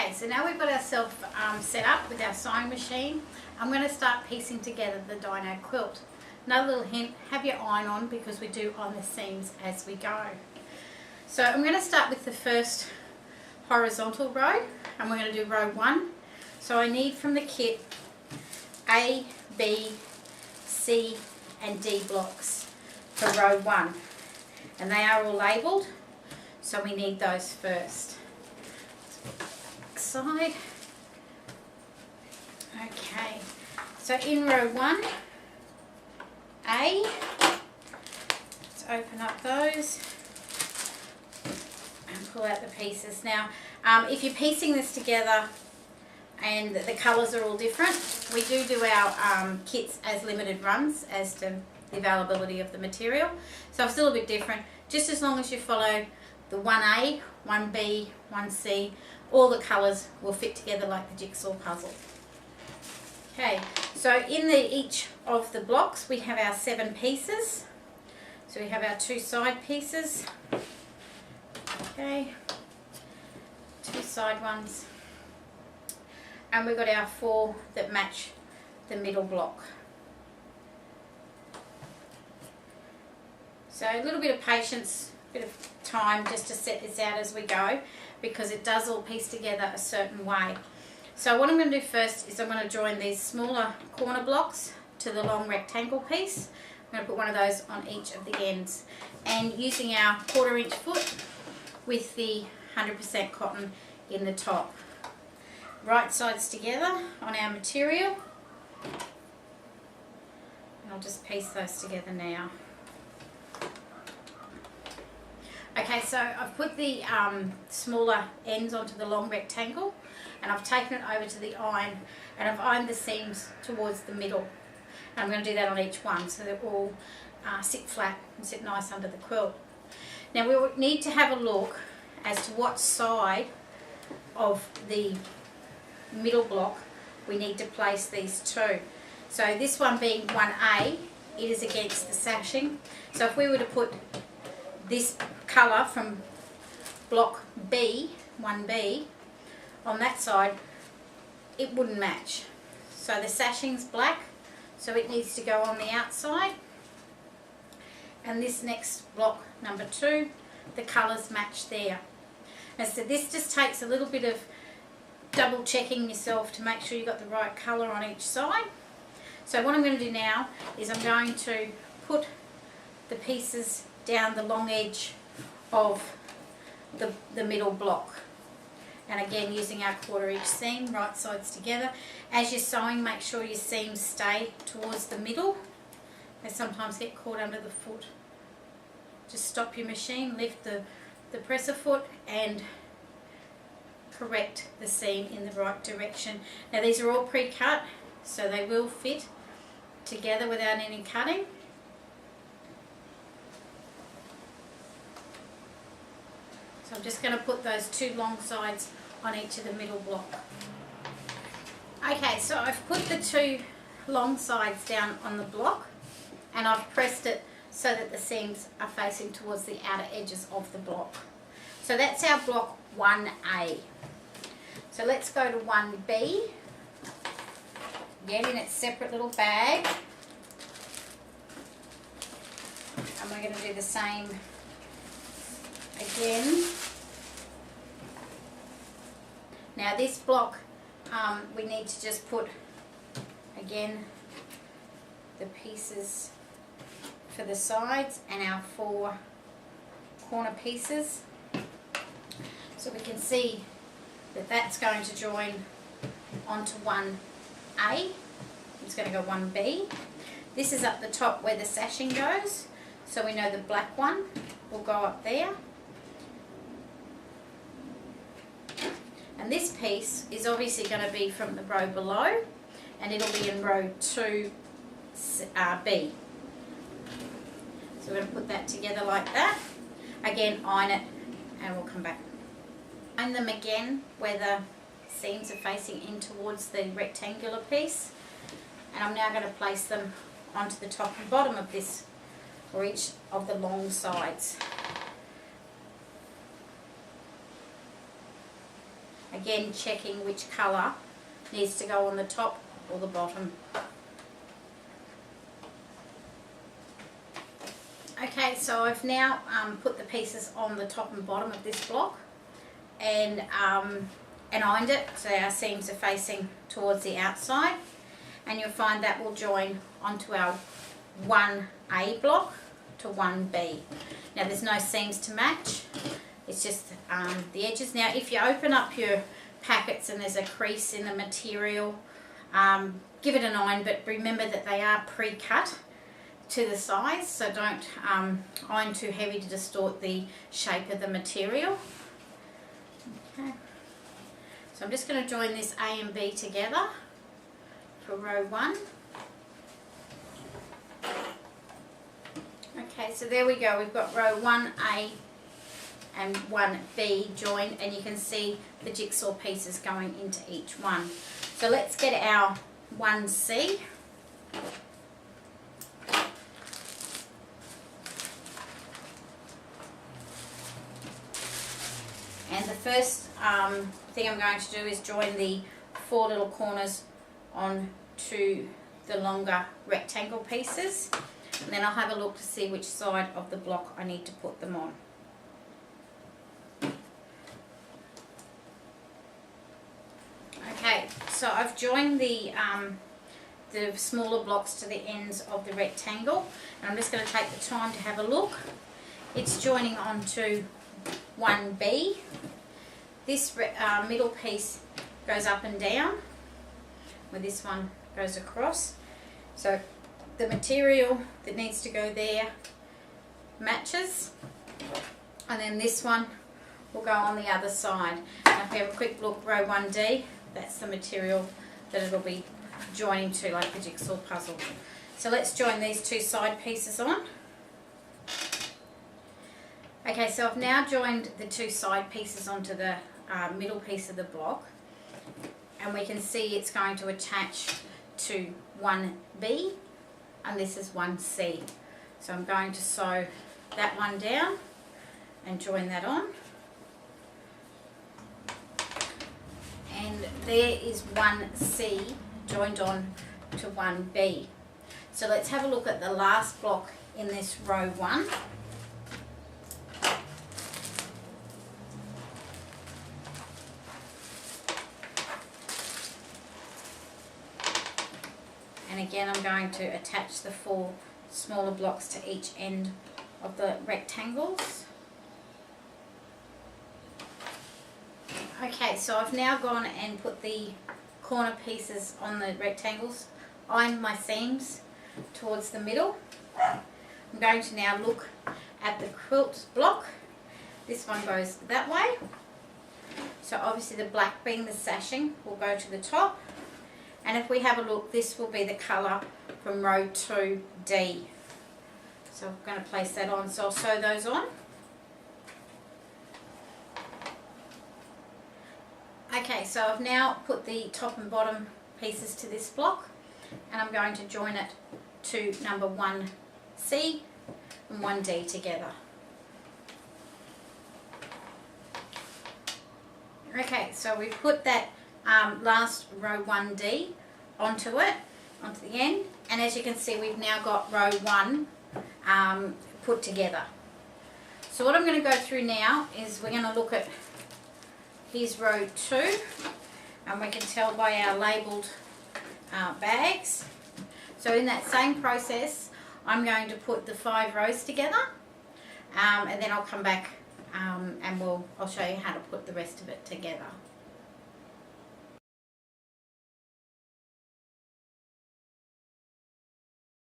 Okay, so now we've got ourselves set up with our sewing machine. I'm going to start piecing together the Dino quilt. Another little hint, have your iron on because we do iron the seams as we go. So I'm going to start with the first horizontal row, and we're going to do row 1. So I need from the kit A, B, C and D blocks for row 1, and they are all labelled, so we need those first. Side. Okay, so in row 1, A, let's open up those and pull out the pieces. Now, if you're piecing this together and the colours are all different, we do our kits as limited runs as to the availability of the material. So it's a little bit different, just as long as you follow the 1A, 1B, 1C, all the colours will fit together like the jigsaw puzzle. Okay, so in each of the blocks we have our 7 pieces. So we have our 2 side pieces, okay, 2 side ones, and we've got our 4 that match the middle block. So a little bit of patience, a bit of time just to set this out as we go, because it does all piece together a certain way. So what I'm going to do first is I'm going to join these smaller corner blocks to the long rectangle piece. I'm going to put one of those on each of the ends, and using our 1/4 inch foot with the 100% cotton in the top. Right sides together on our material, and I'll just piece those together now. Okay, so I've put the smaller ends onto the long rectangle, and I've taken it over to the iron, and I've ironed the seams towards the middle. And I'm going to do that on each one so they all sit flat and sit nice under the quilt. Now we need to have a look as to what side of the middle block we need to place these two. So this one being 1A, it is against the sashing. So if we were to put this colour from block B, 1B, on that side, it wouldn't match. So the sashing's black, so it needs to go on the outside. And this next block, number 2, the colours match there. And so this just takes a little bit of double checking yourself to make sure you've got the right colour on each side. So what I'm going to do now is I'm going to put the pieces down the long edge of the middle block, and again using our 1/4 inch seam, right sides together. As you're sewing, make sure your seams stay towards the middle. They sometimes get caught under the foot. Just stop your machine, lift the presser foot and correct the seam in the right direction. Now these are all pre-cut, so they will fit together without any cutting. So I'm just going to put those 2 long sides on each of the middle block. Okay, so I've put the 2 long sides down on the block, and I've pressed it so that the seams are facing towards the outer edges of the block. So that's our block 1A. So let's go to 1B, again in its separate little bag, and we're going to do the same again. Now this block, we need to just put again the pieces for the sides and our 4 corner pieces, so we can see that that's going to join onto 1A. It's going to go 1B. This is up the top where the sashing goes, so we know the black one will go up there. And this piece is obviously going to be from the row below, and it'll be in row 2B. So we're going to put that together like that. Again, iron it, and we'll come back. Iron them again where the seams are facing in towards the rectangular piece. And I'm now going to place them onto the top and bottom of this, or each of the long sides. again checking which colour needs to go on the top or the bottom. Okay, so I've now put the pieces on the top and bottom of this block and ironed it so our seams are facing towards the outside, and you'll find that will join onto our 1A block to 1B. Now there's no seams to match, it's just the edges. Now if you open up your packets and there's a crease in the material, give it an iron, but remember that they are pre-cut to the size, so don't iron too heavy to distort the shape of the material. Okay, so I'm just going to join this A and B together for row 1. Okay, so there we go, we've got row 1A and 1B joined, and you can see the jigsaw pieces going into each one. So let's get our 1C. And the first thing I'm going to do is join the 4 little corners onto the longer rectangle pieces, and then I'll have a look to see which side of the block I need to put them on. Okay, so I've joined the smaller blocks to the ends of the rectangle, and I'm just going to take the time to have a look. It's joining onto 1B. This middle piece goes up and down, where this one goes across. So the material that needs to go there matches, and then this one will go on the other side. And if we have a quick look, row 1D, that's the material that it'll be joining to, like the jigsaw puzzle. So let's join these 2 side pieces on. Okay, so I've now joined the 2 side pieces onto the middle piece of the block, and we can see it's going to attach to 1B, and this is 1C. So I'm going to sew that one down and join that on. And there is 1C joined on to 1B. So let's have a look at the last block in this row 1. And again, I'm going to attach the 4 smaller blocks to each end of the rectangles. Okay, so I've now gone and put the corner pieces on the rectangles, ironed my seams towards the middle. I'm going to now look at the quilt block. This one goes that way. So obviously the black being the sashing will go to the top. And if we have a look, this will be the colour from row 2D. So I'm going to place that on. So I'll sew those on. Okay, so I've now put the top and bottom pieces to this block, and I'm going to join it to number 1C and 1D together. Okay, so we've put that last row 1D onto the end, and as you can see, we've now got row 1 put together. So what I'm going to go through now is we're going to look at, here's row 2, and we can tell by our labelled bags. So in that same process, I'm going to put the 5 rows together, and then I'll come back and I'll show you how to put the rest of it together.